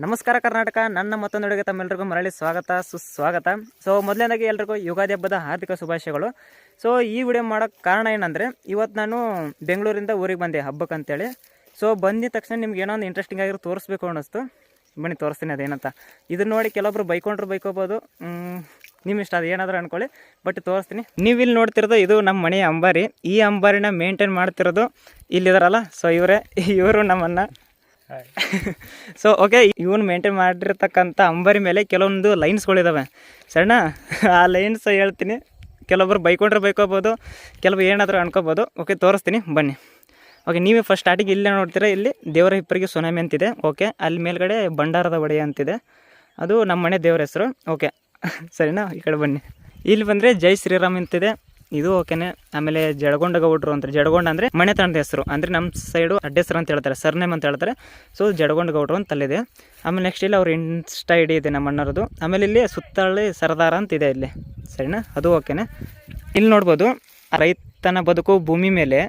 ನಮಸ್ಕಾರ ಕರ್ನಾಟಕ. ನನ್ನ ಮತ್ತೊಂದು ಅಡುಗೆ ತಮ್ಮೆಲ್ಲರಿಗೂ ಮರಳಿ ಸ್ವಾಗತ ಸುಸ್ವಾಗತ. ಸೊ ಮೊದಲನೇದಾಗಿ ಎಲ್ರಿಗೂ ಯುಗಾದಿ ಹಬ್ಬದ ಹಾರ್ದಿಕ ಶುಭಾಶಯಗಳು. ಸೊ ಈ ವಿಡಿಯೋ ಮಾಡೋಕ್ಕೆ ಕಾರಣ ಏನಂದರೆ, ಇವತ್ತು ನಾನು ಬೆಂಗಳೂರಿಂದ ಊರಿಗೆ ಬಂದೆ ಹಬ್ಬಕ್ಕೆ ಅಂತೇಳಿ. ಸೊ ಬಂದಿದ ತಕ್ಷಣ ನಿಮ್ಗೆ ಏನೋ ಒಂದು ಇಂಟ್ರೆಸ್ಟಿಂಗ್ ಆಗಿರೋ ತೋರಿಸ್ಬೇಕು ಅನ್ನಿಸ್ತು. ಬನ್ನಿ ತೋರಿಸ್ತೀನಿ ಅದೇನಂತ. ಇದನ್ನ ನೋಡಿ ಕೆಲವೊಬ್ರು ಬೈಕೋಬೋದು, ನಿಮ್ಮ ಇಷ್ಟ ಅದು ಏನಾದರೂ ಅಂದ್ಕೊಳ್ಳಿ, ಬಟ್ ತೋರಿಸ್ತೀನಿ. ನೀವು ಇಲ್ಲಿ ನೋಡ್ತಿರೋದು ಇದು ನಮ್ಮ ಮನೆಯ ಅಂಬಾರಿ. ಈ ಅಂಬಾರಿನ ಮೇಂಟೈನ್ ಮಾಡ್ತಿರೋದು ಇಲ್ಲಿದಾರಲ್ಲ, ಸೊ ಇವರು ನಮ್ಮನ್ನು ಸೊ ಓಕೆ, ಇವನು ಮೇಂಟೈನ್ ಮಾಡಿರ್ತಕ್ಕಂಥ ಅಂಬಾರಿ ಮೇಲೆ ಕೆಲವೊಂದು ಲೈನ್ಸ್ಗಳಿದ್ದಾವೆ ಸಣ್ಣ. ಆ ಲೈನ್ಸ್ ಹೇಳ್ತೀನಿ. ಕೆಲವೊಬ್ರು ಬೈಕೋಬೋದು, ಕೆಲವು ಏನಾದರೂ ಅನ್ಕೋಬೋದು. ಓಕೆ, ತೋರಿಸ್ತೀನಿ ಬನ್ನಿ. ಓಕೆ, ನೀವೇ ಫಸ್ಟ್ ಸ್ಟಾರ್ಟಿಂಗ್ ಇಲ್ಲೇ ನೋಡ್ತೀರಾ, ಇಲ್ಲಿ ದೇವರ ಹಿಪ್ಪರಿಗೆ ಸುನಾಮಿ ಅಂತಿದೆ. ಓಕೆ, ಅಲ್ಲಿ ಮೇಲ್ಗಡೆ ಭಂಡಾರದ ಒಡೆಯ ಅಂತಿದೆ, ಅದು ನಮ್ಮ ಮನೆ ದೇವರ ಹೆಸರು. ಓಕೆ ಸರಿನಾ, ಈ ಕಡೆ ಬನ್ನಿ. ಇಲ್ಲಿ ಬಂದರೆ ಜೈ ಶ್ರೀರಾಮ್ ಅಂತಿದೆ, ಇದು ಓಕೆನೆ. ಆಮೇಲೆ ಜಡಗೊಂಡ ಗೌಡ್ರು ಅಂತಾರೆ. ಜಡಗೊಂಡ ಅಂದರೆ ಮನೆತನದ ಹೆಸರು, ಅಂದರೆ ನಮ್ಮ ಸೈಡು ಅಡ್ಡೆಸರು ಅಂತ ಹೇಳ್ತಾರೆ, ಸರ್ನೇಮ್ ಅಂತ ಹೇಳ್ತಾರೆ. ಸೊ ಜಡಗೊಂಡ ಗೌಡ್ರು ಅಂತ ಅಲ್ಲಿದೆ. ಆಮೇಲೆ ನೆಕ್ಸ್ಟ್ ಇಲ್ಲಿ ಅವ್ರ ಇನ್ಸ್ಟಾ ಐಡಿ ಇದೆ ನಮ್ಮ ಅಣ್ಣರದು. ಆಮೇಲೆ ಇಲ್ಲಿ ಸುತ್ತಳ್ಳಿ ಸರದಾರ ಅಂತಿದೆ ಇಲ್ಲಿ, ಸರಿನಾ, ಅದು ಓಕೆನೆ. ಇಲ್ಲಿ ನೋಡ್ಬೋದು, ರೈತನ ಬದುಕು ಭೂಮಿ ಮೇಲೆ,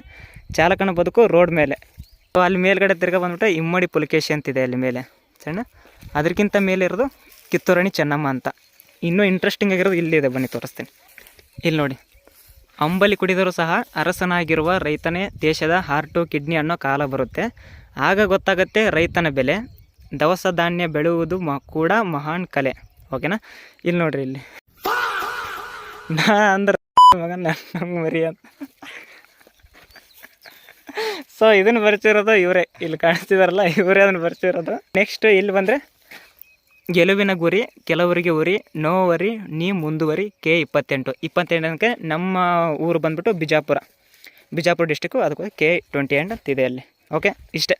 ಚಾಲಕನ ಬದುಕು ರೋಡ್ ಮೇಲೆ. ಸೊ ಅಲ್ಲಿ ಮೇಲ್ಗಡೆ ತಿರ್ಗಾ ಬಂದ್ಬಿಟ್ಟು ಇಮ್ಮಡಿ ಪುಲಿಕೇಶಿ ಅಂತಿದೆ ಅಲ್ಲಿ ಮೇಲೆ, ಸರಿನಾ. ಅದಕ್ಕಿಂತ ಮೇಲೆ ಇರೋದು ಕಿತ್ತೂರಾಣಿ ಚೆನ್ನಮ್ಮ ಅಂತ. ಇನ್ನೂ ಇಂಟ್ರೆಸ್ಟಿಂಗ್ ಆಗಿರೋದು ಇಲ್ಲಿದೆ, ಬನ್ನಿ ತೋರಿಸ್ತೀನಿ. ಇಲ್ಲಿ ನೋಡಿ, ಅಂಬಲಿ ಕುಡಿದರೂ ಸಹ ಅರಸನಾಗಿರುವ ರೈತನೇ ದೇಶದ ಹಾರ್ಟು ಕಿಡ್ನಿ ಅನ್ನೋ ಕಾಲ ಬರುತ್ತೆ. ಆಗ ಗೊತ್ತಾಗುತ್ತೆ ರೈತನ ಬೆಲೆ. ದವಸ ಧಾನ್ಯ ಬೆಳೆಯುವುದು ಕೂಡ ಮಹಾನ್ ಕಲೆ. ಓಕೆನಾ. ಇಲ್ಲಿ ನೋಡ್ರಿ, ಇಲ್ಲಿ ಅಂದ್ರೆ ಮಗ ನನ್ನ ಮರಿ ಅಂತ. ಸೊ ಇದನ್ನು ಬರ್ತಿರೋದು ಇವರೇ, ಇಲ್ಲಿ ಕಾಣಿಸ್ತಿದಾರಲ್ಲ ಇವರೇ ಅದನ್ನು ಬರ್ತಿರೋದು. ನೆಕ್ಸ್ಟ್ ಇಲ್ಲಿ ಬಂದರೆ, ಗೆಲುವಿನ ಗುರಿ ಕೆಲವರಿಗೆ ಉರಿ, ನೋವರಿ ನೀ ಮುಂದುವರಿ. K28 ನಮ್ಮ ಊರು ಬಂದ್ಬಿಟ್ಟು ಬಿಜಾಪುರ ಡಿಸ್ಟಿಕ್ಕು, ಅದಕ್ಕೆ K28 ಅಂತಿದೆ ಅಲ್ಲಿ. ಓಕೆ, ಇಷ್ಟೇ.